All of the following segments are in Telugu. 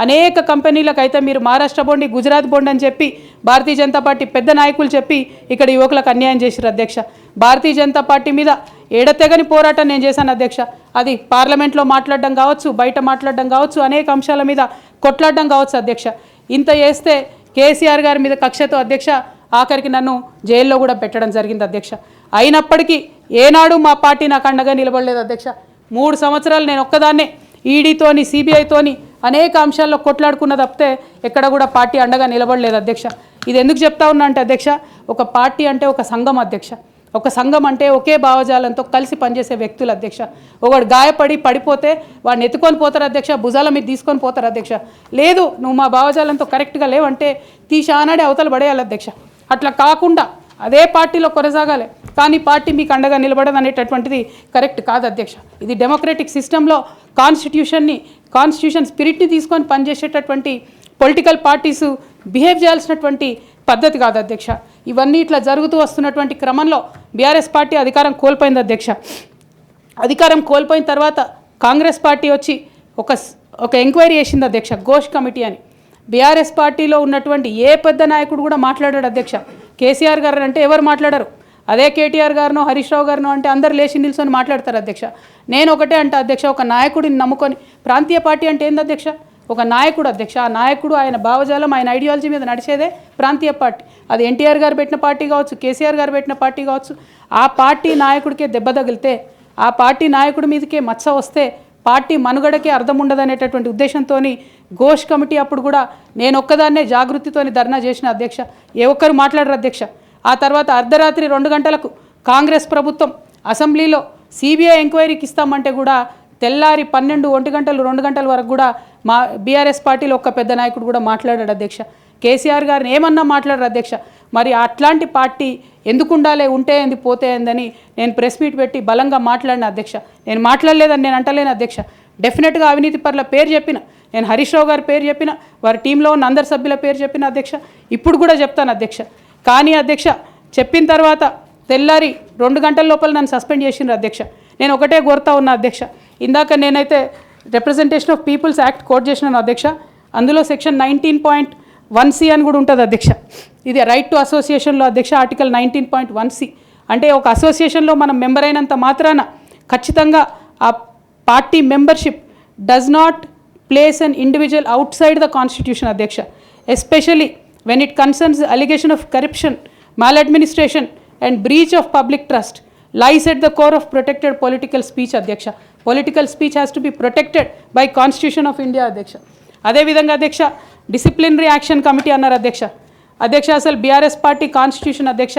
అనేక కంపెనీలకు అయితే మీరు మహారాష్ట్ర బోండి గుజరాత్ బోండి అని చెప్పి భారతీయ జనతా పార్టీ పెద్ద నాయకులు చెప్పి ఇక్కడ యువకులకు అన్యాయం చేశారు అధ్యక్ష. భారతీయ జనతా పార్టీ మీద ఎడతెగని పోరాటం నేను చేశాను అధ్యక్ష. అది పార్లమెంట్లో మాట్లాడడం కావచ్చు, బయట మాట్లాడడం కావచ్చు, అనేక అంశాల మీద కొట్లాడడం కావచ్చు అధ్యక్ష. ఇంత చేస్తే కేసీఆర్ గారి మీద కక్షతో అధ్యక్ష ఆఖరికి నన్ను జైల్లో కూడా పెట్టడం జరిగింది అధ్యక్ష. అయినప్పటికీ ఏనాడు మా పార్టీ నాకు అండగా నిలబడలేదు అధ్యక్ష. 3 సంవత్సరాలు నేను ఒక్కదాన్నే ఈడీతోని సిబిఐతోని అనేక అంశాల్లో కొట్లాడుకున్న తప్పితే ఎక్కడ కూడా పార్టీ అండగా నిలబడలేదు అధ్యక్ష. ఇది ఎందుకు చెప్తా ఉన్నా అంటే అధ్యక్ష, ఒక పార్టీ అంటే ఒక సంఘం అధ్యక్ష. ఒక సంఘం అంటే ఒకే భావజాలంతో కలిసి పనిచేసే వ్యక్తులు అధ్యక్ష. ఒకడు గాయపడి పడిపోతే వాడిని ఎత్తుకొని పోతారు అధ్యక్ష, భుజాల మీద తీసుకొని పోతారు అధ్యక్ష. లేదు నువ్వు మా భావజాలంతో కరెక్ట్గా లేవంటే తీశానాడే అవతల పడేయాలి అధ్యక్ష. అట్లా కాకుండా అదే పార్టీలో కొనసాగాలి, కానీ పార్టీ మీకు అండగా నిలబడదు అనేటటువంటిది కరెక్ట్ కాదు అధ్యక్ష. ఇది డెమోక్రటిక్ సిస్టంలో కాన్స్టిట్యూషన్ స్పిరిట్ని తీసుకొని పనిచేసేటటువంటి పొలిటికల్ పార్టీసు బిహేవ్ చేయాల్సినటువంటి పద్ధతి కాదు అధ్యక్ష. ఇవన్నీ ఇట్లా జరుగుతూ వస్తున్నటువంటి క్రమంలో బీఆర్ఎస్ పార్టీ అధికారం కోల్పోయింది అధ్యక్ష. అధికారం కోల్పోయిన తర్వాత కాంగ్రెస్ పార్టీ వచ్చి ఒక ఎంక్వైరీ చేసింది అధ్యక్ష, ఘోష్ కమిటీ అని. బీఆర్ఎస్ పార్టీలో ఉన్నటువంటి ఏ పెద్ద నాయకుడు కూడా మాట్లాడాడు అధ్యక్ష. కేసీఆర్ గారు అంటే ఎవరు మాట్లాడారు, అదే కేటీఆర్ గారినో హరీష్ రావు గారినో అంటే అందరు లేచి నిల్చొని మాట్లాడతారు అధ్యక్ష. నేను ఒకటే అంటే అధ్యక్ష, ఒక నాయకుడిని నమ్ముకొని ప్రాంతీయ పార్టీ అంటే ఏంది అధ్యక్ష? ఒక నాయకుడు అధ్యక్ష. ఆ నాయకుడు ఆయన భావజాలం ఆయన ఐడియాలజీ మీద నడిచేదే ప్రాంతీయ పార్టీ. అది ఎన్టీఆర్ గారు పెట్టిన పార్టీ కావచ్చు, కేసీఆర్ గారు పెట్టిన పార్టీ కావచ్చు. ఆ పార్టీ నాయకుడికే దెబ్బ తగిలితే, ఆ పార్టీ నాయకుడి మీదకే మచ్చ వస్తే పార్టీ మనుగడకే అర్థం ఉండదనేటటువంటి ఉద్దేశంతో ఘోష్ కమిటీ అప్పుడు కూడా నేను ఒక్కదాన్నే జాగృతితోని ధర్నా చేసిన అధ్యక్ష. ఏ ఒక్కరు మాట్లాడరు అధ్యక్ష. ఆ తర్వాత అర్ధరాత్రి 2 గంటలకు కాంగ్రెస్ ప్రభుత్వం అసెంబ్లీలో సిబిఐ ఎంక్వైరీకి ఇస్తామంటే కూడా తెల్లారి 12, 1 గంటలు 2 గంటల వరకు కూడా మా బీఆర్ఎస్ పార్టీలో ఒక్క పెద్ద నాయకుడు కూడా మాట్లాడాడు అధ్యక్ష. కేసీఆర్ గారిని ఏమన్నా మాట్లాడారు అధ్యక్ష. మరి అట్లాంటి పార్టీ ఎందుకు ఉండాలి, ఉంటే ఏంది పోతే ఏందని నేను ప్రెస్ మీట్ పెట్టి బలంగా మాట్లాడిన అధ్యక్ష. నేను మాట్లాడలేదని నేను అంటలేను అధ్యక్ష. డెఫినెట్గా అవినీతి పరుల పేరు చెప్పిన, నేను హరీష్ రావు గారి పేరు చెప్పిన, వారి టీంలో ఉన్న అందరి సభ్యుల పేరు చెప్పిన అధ్యక్ష. ఇప్పుడు కూడా చెప్తాను అధ్యక్ష. కానీ అధ్యక్ష చెప్పిన తర్వాత తెల్లారి 2 గంటల లోపల నన్ను సస్పెండ్ చేసిండ్రు అధ్యక్ష. నేను ఒకటే కోరుతా ఉన్నా అధ్యక్ష, ఇందాక నేనైతే representation of peoples act quote చేసినాను అధ్యక్ష. అందులో సెక్షన్ 19.1C అని కూడా ఉంటుంది అధ్యక్ష. ఇది రైట్ టు అసోసియేషన్లో అధ్యక్ష ఆర్టికల్ 19.1C అంటే ఒక అసోసియేషన్లో మనం మెంబర్ అయినంత మాత్రాన ఖచ్చితంగా ఆ party membership does not place an individual outside the constitution అధ్యక్ష. Especially when it concerns the allegation of corruption, maladministration and breach of public trust lies at the core of protected political speech adhyaksha. Political speech has to be protected by Constitution of India adhyaksha. అదే విధంగా అధ్యక్ష డిసిప్లినరీ యాక్షన్ కమిటీ అన్నారు అధ్యక్ష. అసలు బీఆర్ఎస్ పార్టీ కాన్స్టిట్యూషన్ అధ్యక్ష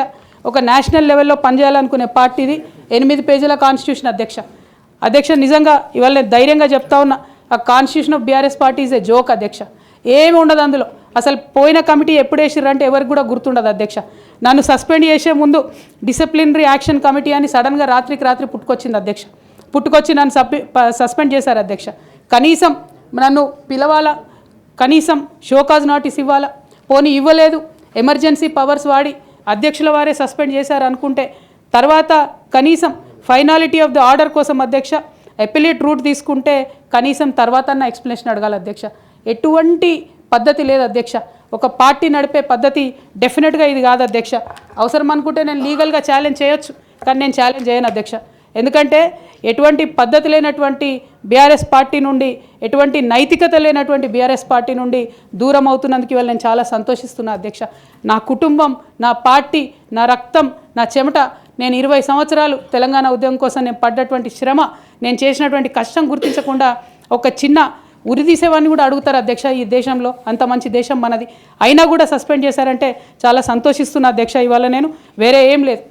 ఒక నేషనల్ లెవెల్లో పనిచేయాలనుకునే పార్టీది 8 పేజీల కాన్స్టిట్యూషన్ అధ్యక్ష. నిజంగా ఇవాళ నేను ధైర్యంగా చెప్తా ఉన్నా, ఆ constitution of BRS party is a joke అధ్యక్ష. ఏమి ఉండదు అందులో. అసలు పోయిన కమిటీ ఎప్పుడు వేసిర్రంటే ఎవరికి కూడా గుర్తుండదు అధ్యక్ష. నన్ను సస్పెండ్ చేసే ముందు డిసిప్లినరీ యాక్షన్ కమిటీ అని సడన్గా రాత్రికి రాత్రి పుట్టుకొచ్చింది అధ్యక్ష. పుట్టుకొచ్చి నన్ను సస్పెండ్ చేశారు అధ్యక్ష. కనీసం నన్ను పిలవాలా, కనీసం షోకాజ్ నోటీస్ ఇవ్వాలా, పోనీ ఇవ్వలేదు. ఎమర్జెన్సీ పవర్స్ వాడి అధ్యక్షుల వారే సస్పెండ్ చేశారు అనుకుంటే తర్వాత కనీసం ఫైనాలిటీ ఆఫ్ ద ఆర్డర్ కోసం అధ్యక్ష అపిలేట్ రూట్ తీసుకుంటే కనీసం తర్వాత ఎక్స్ప్లెనేషన్ అడగాలి అధ్యక్ష. ఎటువంటి పద్ధతి లేదు అధ్యక్ష. ఒక పార్టీ నడిపే పద్ధతి డెఫినెట్గా ఇది కాదు అధ్యక్ష. అవసరం అనుకుంటే నేను లీగల్గా ఛాలెంజ్ చేయొచ్చు, కానీ నేను ఛాలెంజ్ చేయను అధ్యక్ష. ఎందుకంటే ఎటువంటి పద్ధతి లేనటువంటి బీఆర్ఎస్ పార్టీ నుండి, ఎటువంటి నైతికత లేనటువంటి బీఆర్ఎస్ పార్టీ నుండి దూరం అవుతున్నందుకు ఇవాళ నేను చాలా సంతోషిస్తున్నా అధ్యక్ష. నా కుటుంబం, నా పార్టీ, నా రక్తం, నా చెమట, నేను 20 సంవత్సరాలు తెలంగాణ ఉద్యమం కోసం నేను పడ్డటువంటి శ్రమ, నేను చేసినటువంటి కష్టం గుర్తించకుండా ఒక చిన్న ఉరిదీసేవాడిని కూడా అడుగుతారు అధ్యక్ష. ఈ దేశంలో అంత మంచి దేశం మనది, అయినా కూడా సస్పెండ్ చేశారంటే చాలా సంతోషిస్తున్నా అధ్యక్ష. ఇవాళ నేను వేరే ఏం లేదు.